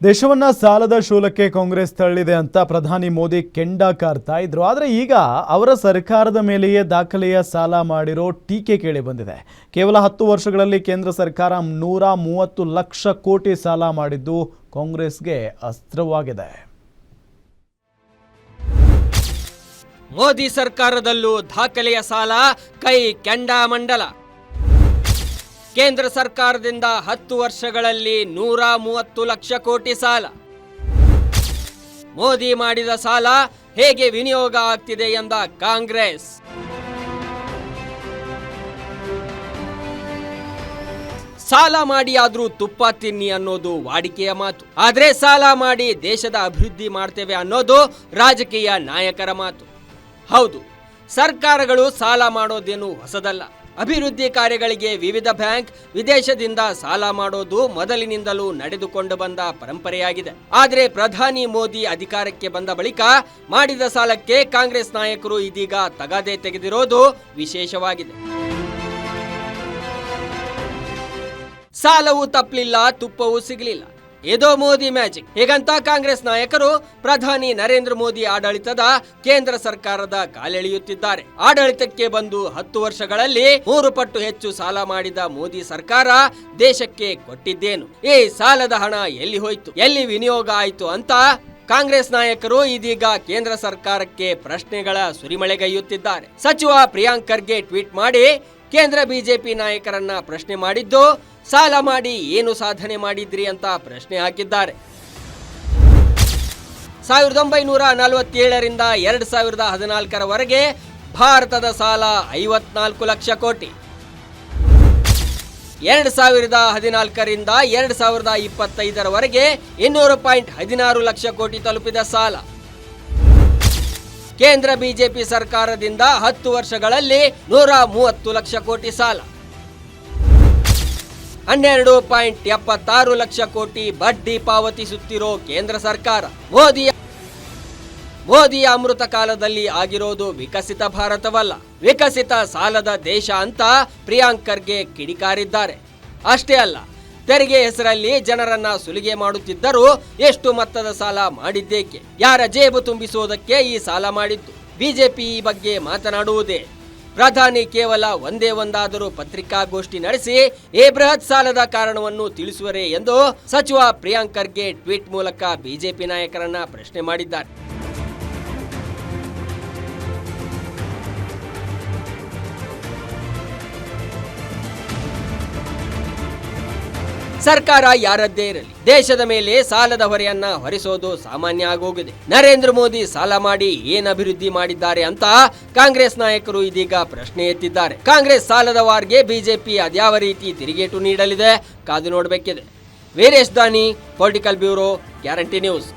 ದೇಶವನ್ನ ಸಾಲದ ಶೂಲಕ್ಕೆ ಕಾಂಗ್ರೆಸ್ ತಳ್ಳಿದೆ ಅಂತ ಪ್ರಧಾನಿ ಮೋದಿ ಕೆಂಡ ಕಾರ್ತಾ ಇದ್ರು. ಆದರೆ ಈಗ ಅವರ ಸರ್ಕಾರದ ಮೇಲೆಯೇ ದಾಖಲೆಯ ಸಾಲ ಮಾಡಿರೋ ಟೀಕೆ ಕೇಳಿ ಬಂದಿದೆ. ಕೇವಲ 10 ವರ್ಷಗಳಲ್ಲಿ ಕೇಂದ್ರ ಸರ್ಕಾರ 130 ಲಕ್ಷ ಕೋಟಿ ಸಾಲ ಮಾಡಿದ್ದು ಕಾಂಗ್ರೆಸ್ಗೆ ಅಸ್ತ್ರವಾಗಿದೆ. ಮೋದಿ ಸರ್ಕಾರದಲ್ಲೂ ದಾಖಲೆಯ ಸಾಲ, ಕೈ ಕೆಂಡಾಮಂಡಲ. ಕೇಂದ್ರ ಸರ್ಕಾರದಿಂದ 10 ವರ್ಷಗಳಲ್ಲಿ 130 ಲಕ್ಷ ಕೋಟಿ ಸಾಲ. ಮೋದಿ ಮಾಡಿದ ಸಾಲ ಹೇಗೆ ವಿನಿಯೋಗ ಆಗ್ತಿದೆ ಎಂದ ಕಾಂಗ್ರೆಸ್. ಸಾಲ ಮಾಡಿ ಆದ್ರೂ ತುಪ್ಪ ತಿನ್ನಿ ಅನ್ನೋದು ವಾಡಿಕೆಯ ಮಾತು. ಆದ್ರೆ ಸಾಲ ಮಾಡಿ ದೇಶದ ಅಭಿವೃದ್ಧಿ ಮಾಡ್ತೇವೆ ಅನ್ನೋದು ರಾಜಕೀಯ ನಾಯಕರ ಮಾತು. ಹೌದು, ಸರ್ಕಾರಗಳು ಸಾಲ ಮಾಡೋದೇನು ಹೊಸದಲ್ಲ. ಅಭಿವೃದ್ಧಿ ಕಾರ್ಯಗಳಿಗೆ ವಿವಿಧ ಬ್ಯಾಂಕ್ ವಿದೇಶದಿಂದ ಸಾಲ ಮಾಡೋದು ಮೊದಲಿನಿಂದಲೂ ನಡೆದುಕೊಂಡು ಬಂದ ಪರಂಪರೆಯಾಗಿದೆ. ಆದರೆ ಪ್ರಧಾನಿ ಮೋದಿ ಅಧಿಕಾರಕ್ಕೆ ಬಂದ ಬಳಿಕ ಮಾಡಿದ ಸಾಲಕ್ಕೆ ಕಾಂಗ್ರೆಸ್ ನಾಯಕರು ಇದೀಗ ತಗಾದೆ ತೆಗೆದಿರೋದು ವಿಶೇಷವಾಗಿದೆ. ಸಾಲವೂ ತಪ್ಪಲಿಲ್ಲ, ತುಪ್ಪವೂ ಸಿಗಲಿಲ್ಲ. ಇದೋ ಮೋದಿ ಮ್ಯಾಜಿಕ್. ಹೀಗಂತ ಕಾಂಗ್ರೆಸ್ ನಾಯಕರು ಪ್ರಧಾನಿ ನರೇಂದ್ರ ಮೋದಿ ಆಡಳಿತದ ಕೇಂದ್ರ ಸರ್ಕಾರದ ಕಾಲೆಳೆಯುತ್ತಿದ್ದಾರೆ. ಆಡಳಿತಕ್ಕೆ ಬಂದು 10 ವರ್ಷಗಳಲ್ಲಿ 3 ಪಟ್ಟು ಹೆಚ್ಚು ಸಾಲ ಮಾಡಿದ ಮೋದಿ ಸರ್ಕಾರ ದೇಶಕ್ಕೆ ಕೊಟ್ಟಿದ್ದೇನು? ಈ ಸಾಲದ ಹಣ ಎಲ್ಲಿ ಹೋಯ್ತು, ಎಲ್ಲಿ ವಿನಿಯೋಗ ಆಯ್ತು ಅಂತ ಕಾಂಗ್ರೆಸ್ ನಾಯಕರು ಇದೀಗ ಕೇಂದ್ರ ಸರ್ಕಾರಕ್ಕೆ ಪ್ರಶ್ನೆಗಳ ಸುರಿಮಳೆಗೈಯುತ್ತಿದ್ದಾರೆ. ಸಚಿವ ಪ್ರಿಯಾಂಕ್ ಖರ್ಗೆ ಟ್ವೀಟ್ ಮಾಡಿ ಕೇಂದ್ರ ಬಿಜೆಪಿ ನಾಯಕರನ್ನ ಪ್ರಶ್ನೆ ಮಾಡಿದ್ದು, ಸಾಲ ಮಾಡಿ ಏನು ಸಾಧನೆ ಮಾಡಿದ್ರಿ ಅಂತ ಪ್ರಶ್ನೆ ಹಾಕಿದ್ದಾರೆ. 1947ರಿಂದ 2014ರವರೆಗೆ ಭಾರತದ ಸಾಲ 54 ಲಕ್ಷ ಕೋಟಿ. 2014ರಿಂದ 2025ರವರೆಗೆ 200.16 ಲಕ್ಷ ಕೋಟಿ ತಲುಪಿದ ಸಾಲ. ಕೇಂದ್ರ ಬಿಜೆಪಿ ಸರ್ಕಾರದಿಂದ 10 ವರ್ಷಗಳಲ್ಲಿ 130 ಲಕ್ಷ ಕೋಟಿ ಸಾಲ. 12.76 ಲಕ್ಷ ಕೋಟಿ ಬಡ್ಡಿ ಪಾವತಿಸುತ್ತಿರೋ ಕೇಂದ್ರ ಸರ್ಕಾರ. ಮೋದಿಯ ಅಮೃತ ಕಾಲದಲ್ಲಿ ಆಗಿರೋದು ವಿಕಸಿತ ಭಾರತವಲ್ಲ, ವಿಕಸಿತ ಸಾಲದ ದೇಶ ಅಂತ ಪ್ರಿಯಾಂಕ್ ಖರ್ಗೆ ಕಿಡಿಕಾರಿದ್ದಾರೆ. ಅಷ್ಟೇ ಅಲ್ಲ, ತೆರಿಗೆ ಹೆಸರಲ್ಲಿ ಜನರನ್ನ ಸುಲಿಗೆ ಮಾಡುತ್ತಿದ್ದರೂ ಎಷ್ಟು ಮೊತ್ತದ ಸಾಲ ಮಾಡಿದ್ದೇಕೆ? ಯಾರ ಜೇಬು ತುಂಬಿಸುವುದಕ್ಕೆ ಈ ಸಾಲ ಮಾಡಿದ್ದು? ಬಿಜೆಪಿ ಈ ಬಗ್ಗೆ ಮಾತನಾಡುವುದೇ? ಪ್ರಧಾನಿ ಕೇವಲ ಒಂದೇ ಒಂದಾದರೂ ಪತ್ರಿಕಾಗೋಷ್ಠಿ ನಡೆಸಿ ಈ ಬೃಹತ್ ಸಾಲದ ಕಾರಣವನ್ನು ತಿಳಿಸುವರೇ ಎಂದು ಸಚಿವ ಪ್ರಿಯಾಂಕ್ ಖರ್ಗೆ ಟ್ವೀಟ್ ಮೂಲಕ ಬಿಜೆಪಿ ನಾಯಕರನ್ನ ಪ್ರಶ್ನೆ ಮಾಡಿದ್ದಾರೆ. ಸರ್ಕಾರ ಯಾರದ್ದೇ ಇರಲಿ, ದೇಶದ ಮೇಲೆ ಸಾಲದ ಹೊರೆಯನ್ನ ಹೊರಿಸೋದು ಸಾಮಾನ್ಯ ಆಗೋಗಿದೆ. ನರೇಂದ್ರ ಮೋದಿ ಸಾಲ ಮಾಡಿ ಏನ್ ಅಭಿವೃದ್ಧಿ ಮಾಡಿದ್ದಾರೆ ಅಂತ ಕಾಂಗ್ರೆಸ್ ನಾಯಕರು ಇದೀಗ ಪ್ರಶ್ನೆ ಎತ್ತಿದ್ದಾರೆ. ಕಾಂಗ್ರೆಸ್ ಸಾಲದ ವಾರ್ಗೆ ಬಿಜೆಪಿ ಅದ್ಯಾವ ರೀತಿ ತಿರುಗೇಟು ನೀಡಲಿದೆ, ಕಾದು ನೋಡಬೇಕಿದೆ. ವೀರೇಶ್ ದಾನಿ, ಪೊಲಿಟಿಕಲ್ ಬ್ಯೂರೋ, ಗ್ಯಾರಂಟಿ ನ್ಯೂಸ್.